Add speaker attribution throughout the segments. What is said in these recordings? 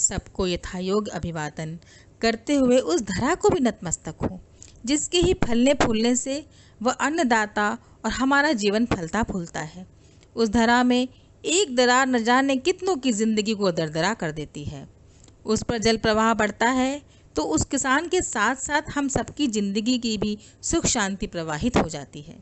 Speaker 1: सबको यथायोग्य अभिवादन करते हुए उस धरा को भी नतमस्तक हो जिसके ही फलने फूलने से वह अन्नदाता और हमारा जीवन फलता फूलता है। उस धरा में एक दरार न जाने कितनों की जिंदगी को दरदरा कर देती है। उस पर जल प्रवाह बढ़ता है तो उस किसान के साथ साथ हम सबकी जिंदगी की भी सुख शांति प्रवाहित हो जाती है।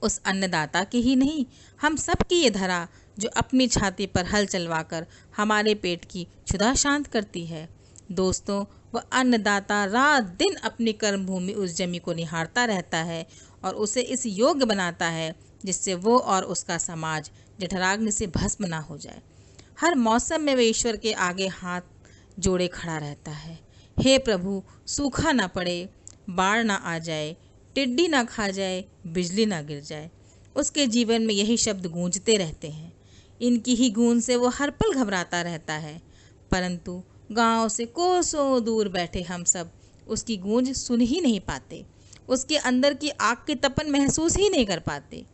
Speaker 1: उस अन्नदाता की ही नहीं, हम सब की ये धरा जो अपनी छाती पर हल चलवाकर हमारे पेट की क्षुधा शांत करती है। दोस्तों, वह अन्नदाता रात दिन अपनी कर्म भूमि उस जमी को निहारता रहता है और उसे इस योग्य बनाता है जिससे वो और उसका समाज जठराग्नि से भस्म ना हो जाए। हर मौसम में वे ईश्वर के आगे हाथ जोड़े खड़ा रहता है। हे प्रभु, सूखा ना पड़े, बाढ़ ना आ जाए, टिड्डी ना खा जाए, बिजली ना गिर जाए। उसके जीवन में यही शब्द गूंजते रहते हैं। इनकी ही गूंज से वो हर पल घबराता रहता है, परंतु गांव से कोसों दूर बैठे हम सब उसकी गूंज सुन ही नहीं पाते, उसके अंदर की आग की तपन महसूस ही नहीं कर पाते।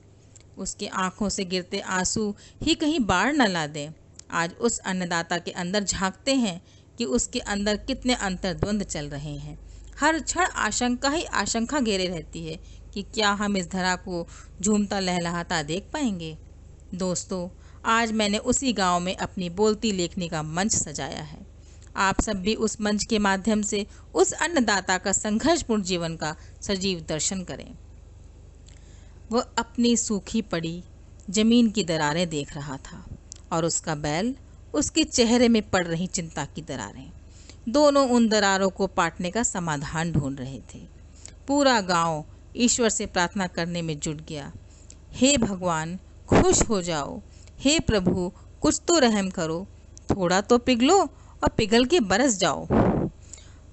Speaker 1: उसके आंखों से गिरते आंसू ही कहीं बाढ़ न ला दें। आज उस अन्नदाता के अंदर झांकते हैं कि उसके अंदर कितने अंतर्द्वंद चल रहे हैं। हर क्षण आशंका ही आशंका घेरे रहती है कि क्या हम इस धरा को झूमता लहलहाता देख पाएंगे। दोस्तों, आज मैंने उसी गांव में अपनी बोलती लेखनी का मंच सजाया है। आप सब भी उस मंच के माध्यम से उस अन्नदाता का संघर्षपूर्ण जीवन का सजीव दर्शन करें। वह अपनी सूखी पड़ी जमीन की दरारें देख रहा था और उसका बैल उसके चेहरे में पड़ रही चिंता की दरारें। दोनों उन दरारों को पाटने का समाधान ढूंढ रहे थे। पूरा गांव ईश्वर से प्रार्थना करने में जुट गया। हे भगवान, खुश हो जाओ। हे प्रभु, कुछ तो रहम करो, थोड़ा तो पिघलो और पिघल के बरस जाओ।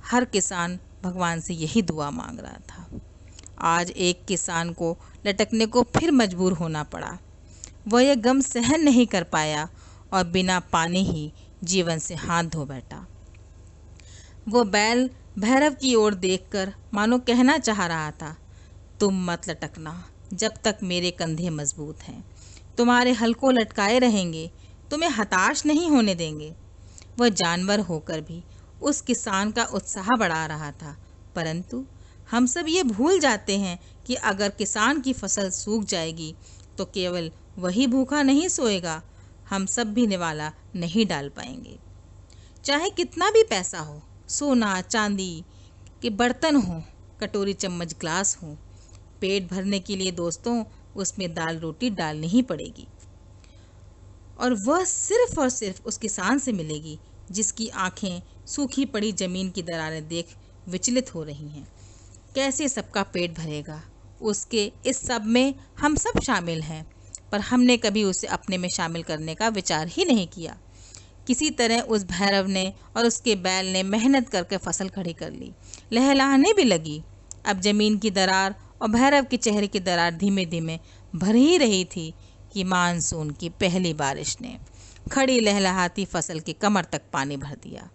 Speaker 1: हर किसान भगवान से यही दुआ मांग रहा था। आज एक किसान को लटकने को फिर मजबूर होना पड़ा। वह यह गम सहन नहीं कर पाया और बिना पानी ही जीवन से हाथ धो बैठा। वो बैल भैरव की ओर देखकर मानो कहना चाह रहा था, तुम मत लटकना जब तक मेरे कंधे मजबूत हैं। तुम्हारे हल को लटकाए रहेंगे, तुम्हें हताश नहीं होने देंगे। वह जानवर होकर भी उस किसान का उत्साह बढ़ा रहा था, परंतु हम सब ये भूल जाते हैं कि अगर किसान की फसल सूख जाएगी तो केवल वही भूखा नहीं सोएगा, हम सब भी निवाला नहीं डाल पाएंगे। चाहे कितना भी पैसा हो, सोना चांदी के बर्तन हो, कटोरी चम्मच ग्लास हो, पेट भरने के लिए दोस्तों उसमें दाल रोटी डालनी ही पड़ेगी। और वह सिर्फ और सिर्फ उस किसान से मिलेगी जिसकी आंखें सूखी पड़ी जमीन की दरारें देख विचलित हो रही हैं। कैसे सबका पेट भरेगा? उसके इस सब में हम सब शामिल हैं, पर हमने कभी उसे अपने में शामिल करने का विचार ही नहीं किया। किसी तरह उस भैरव ने और उसके बैल ने मेहनत करके फसल खड़ी कर ली, लहलहाने भी लगी। अब जमीन की दरार और भैरव के चेहरे की दरार धीमे धीमे भर ही रही थी कि मानसून की पहली बारिश ने खड़ी लहलहाती फसल की कमर तक पानी भर दिया।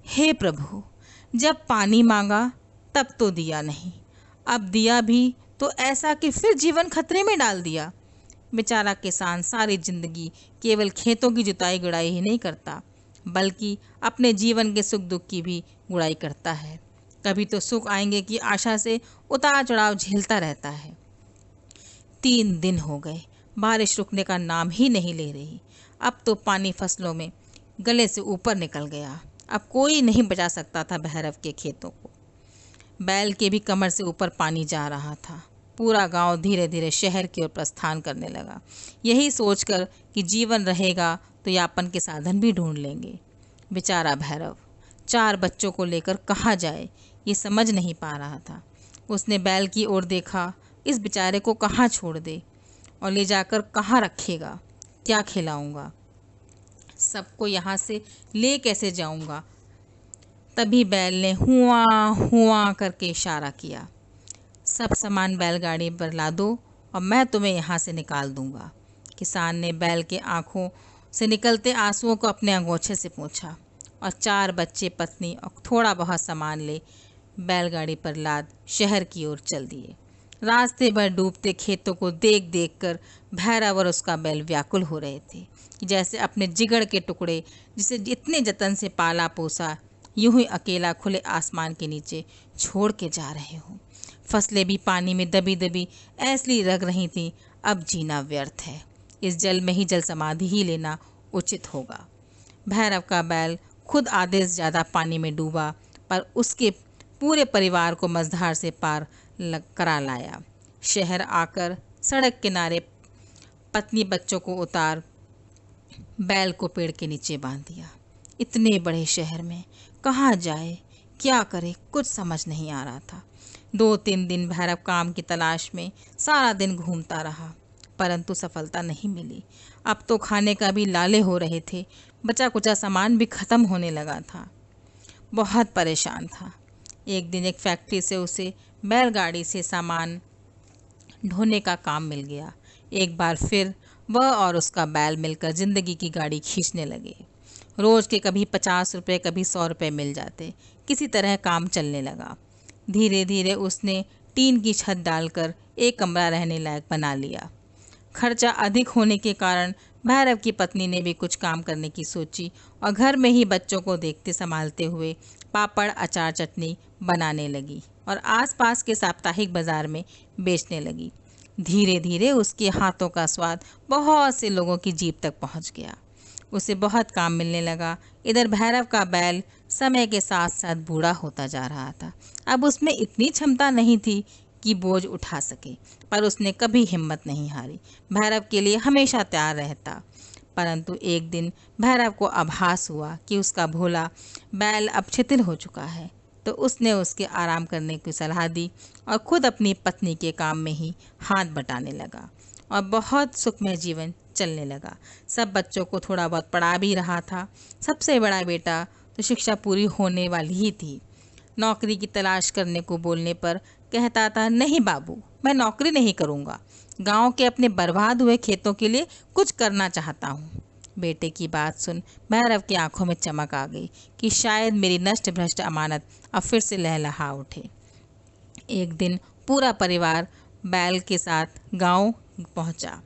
Speaker 1: हे प्रभु, जब पानी मांगा तब तो दिया नहीं, अब दिया भी तो ऐसा कि फिर जीवन खतरे में डाल दिया। बेचारा किसान सारी जिंदगी केवल खेतों की जुताई गुड़ाई ही नहीं करता, बल्कि अपने जीवन के सुख दुख की भी गुड़ाई करता है। कभी तो सुख आएंगे की आशा से उतार चढ़ाव झेलता रहता है। 3 दिन हो गए, बारिश रुकने का नाम ही नहीं ले रही। अब तो पानी फसलों में गले से ऊपर निकल गया। अब कोई नहीं बचा सकता था भैरव के खेतों को। बैल के भी कमर से ऊपर पानी जा रहा था। पूरा गांव धीरे धीरे शहर की ओर प्रस्थान करने लगा, यही सोचकर कि जीवन रहेगा तो यापन के साधन भी ढूंढ लेंगे। बेचारा भैरव 4 बच्चों को लेकर कहाँ जाए ये समझ नहीं पा रहा था। उसने बैल की ओर देखा, इस बेचारे को कहाँ छोड़ दे और ले जाकर कहाँ रखेगा, क्या खिलाऊंगा, सबको यहाँ से ले कैसे जाऊंगा। तभी बैल ने हुआ हुआ करके इशारा किया, सब सामान बैलगाड़ी पर ला दो और मैं तुम्हें यहाँ से निकाल दूंगा। किसान ने बैल के आंखों से निकलते आंसुओं को अपने अंगोछे से पोंछा और 4 बच्चे, पत्नी और थोड़ा बहुत सामान ले बैलगाड़ी पर लाद शहर की ओर चल दिए। रास्ते भर डूबते खेतों को देख देख कर भैरव और उसका बैल व्याकुल हो रहे थे। कि जैसे अपने जिगड़ के टुकड़े जिसे जितने जतन से पाला पोसा यूं ही अकेला खुले आसमान के नीचे छोड़ के जा रहे हो। फसलें भी पानी में दबी दबी ऐसी लग रही थीं, अब जीना व्यर्थ है, इस जल में ही जल समाधि ही लेना उचित होगा। भैरव का बैल खुद आधे से ज़्यादा पानी में डूबा, पर उसके पूरे परिवार को मझधार से पार करा लाया। शहर आकर सड़क किनारे पत्नी बच्चों को उतार बैल को पेड़ के नीचे बांध दिया। इतने बड़े शहर में कहाँ जाए, क्या करे, कुछ समझ नहीं आ रहा था। 2-3 दिन भैरव काम की तलाश में सारा दिन घूमता रहा, परंतु सफलता नहीं मिली। अब तो खाने का भी लाले हो रहे थे, बचा कुचा सामान भी खत्म होने लगा था। बहुत परेशान था। एक दिन एक फैक्ट्री से उसे बैलगाड़ी से सामान ढोने का काम मिल गया। एक बार फिर वह और उसका बैल मिलकर जिंदगी की गाड़ी खींचने लगे। रोज के कभी 50 रुपये कभी 100 रुपये मिल जाते। किसी तरह काम चलने लगा। धीरे धीरे उसने टीन की छत डालकर एक कमरा रहने लायक बना लिया। खर्चा अधिक होने के कारण भैरव की पत्नी ने भी कुछ काम करने की सोची और घर में ही बच्चों को देखते संभालते हुए पापड़ अचार चटनी बनाने लगी और आसपास के साप्ताहिक बाजार में बेचने लगी। धीरे धीरे उसके हाथों का स्वाद बहुत से लोगों की जीभ तक पहुंच गया। उसे बहुत काम मिलने लगा। इधर भैरव का बैल समय के साथ साथ बूढ़ा होता जा रहा था। अब उसमें इतनी क्षमता नहीं थी कि बोझ उठा सके, पर उसने कभी हिम्मत नहीं हारी। भैरव के लिए हमेशा तैयार रहता। परंतु एक दिन भैरव को आभास हुआ कि उसका भोला बैल अब शिथिल हो चुका है, तो उसने उसके आराम करने की सलाह दी और खुद अपनी पत्नी के काम में ही हाथ बटाने लगा और बहुत सुखमय जीवन चलने लगा। सब बच्चों को थोड़ा बहुत पढ़ा भी रहा था। सबसे बड़ा बेटा तो शिक्षा पूरी होने वाली ही थी। नौकरी की तलाश करने को बोलने पर कहता था, नहीं बाबू, मैं नौकरी नहीं करूँगा, गांव के अपने बर्बाद हुए खेतों के लिए कुछ करना चाहता हूँ। बेटे की बात सुन भैरव की आंखों में चमक आ गई कि शायद मेरी नष्ट भ्रष्ट अमानत अब फिर से लहलहा उठे। एक दिन पूरा परिवार बैल के साथ गांव पहुंचा।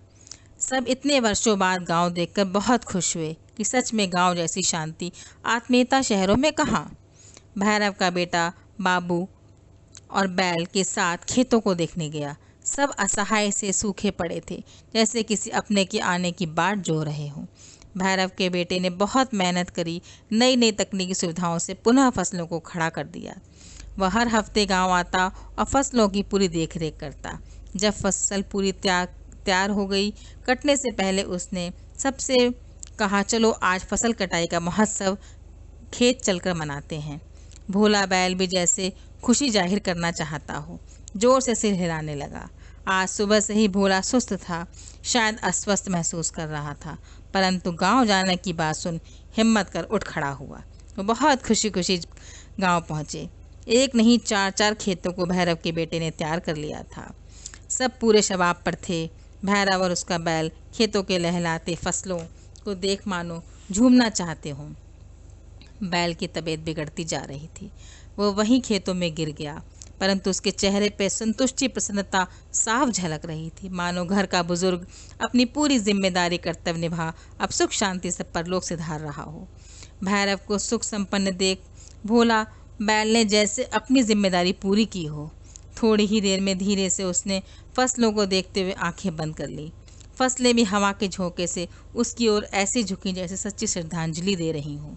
Speaker 1: सब इतने वर्षों बाद गांव देखकर बहुत खुश हुए कि सच में गांव जैसी शांति आत्मीयता शहरों में कहाँ। भैरव का बेटा बाबू और बैल के साथ खेतों को देखने गया। सब असहाय से सूखे पड़े थे, जैसे किसी अपने के आने की बाट जो रहे हों। भैरव के बेटे ने बहुत मेहनत करी, नई नई तकनीकी सुविधाओं से पुनः फसलों को खड़ा कर दिया। वह हर हफ्ते गांव आता और फसलों की पूरी देखरेख करता। जब फसल पूरी तैयार हो गई, कटने से पहले उसने सबसे कहा, चलो आज फसल कटाई का महोत्सव खेत चलकर मनाते हैं। भोला बैल भी जैसे खुशी जाहिर करना चाहता हो, जोर से सिर हिलाने लगा। आज सुबह से ही भोला सुस्त था, शायद अस्वस्थ महसूस कर रहा था, परंतु गांव जाने की बात सुन हिम्मत कर उठ खड़ा हुआ। वो बहुत खुशी खुशी गांव पहुंचे। एक नहीं 4-4 खेतों को भैरव के बेटे ने तैयार कर लिया था। सब पूरे शबाब पर थे। भैरव और उसका बैल खेतों के लहलाते फसलों को देख मानो झूमना चाहते हों। बैल की तबीयत बिगड़ती जा रही थी। वो वहीं खेतों में गिर गया, परंतु उसके चेहरे पे संतुष्टि प्रसन्नता साफ झलक रही थी, मानो घर का बुजुर्ग अपनी पूरी जिम्मेदारी कर्तव्य निभा अब सुख शांति से परलोक से धार रहा हो। भैरव को सुख संपन्न देख भोला बैल ने जैसे अपनी जिम्मेदारी पूरी की हो। थोड़ी ही देर में धीरे से उसने फसलों को देखते हुए आंखें बंद कर ली। फसलें भी हवा के झोंके से उसकी ओर ऐसी झुकी जैसे सच्ची श्रद्धांजलि दे रही हों।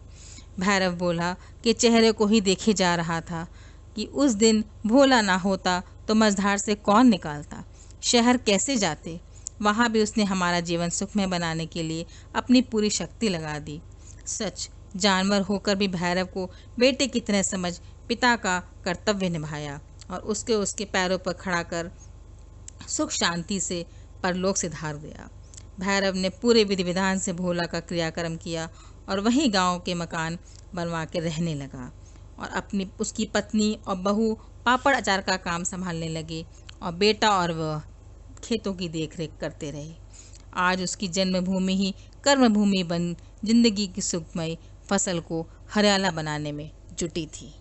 Speaker 1: भैरव बोला कि चेहरे को ही देखे जा रहा था कि उस दिन भोला ना होता तो मझधार से कौन निकालता, शहर कैसे जाते। वहाँ भी उसने हमारा जीवन सुखमय बनाने के लिए अपनी पूरी शक्ति लगा दी। सच, जानवर होकर भी भैरव को बेटे की तरह समझ पिता का कर्तव्य निभाया और उसके पैरों पर खड़ा कर सुख शांति से परलोक से धार दिया। भैरव ने पूरे विधि विधान से भोला का क्रियाक्रम किया और वहीं गांव के मकान बनवा के रहने लगा और उसकी पत्नी और बहू पापड़ अचार का काम संभालने लगे और बेटा और वह खेतों की देखरेख करते रहे। आज उसकी जन्मभूमि ही कर्मभूमि बन जिंदगी की सुखमय फसल को हरियाला बनाने में जुटी थी।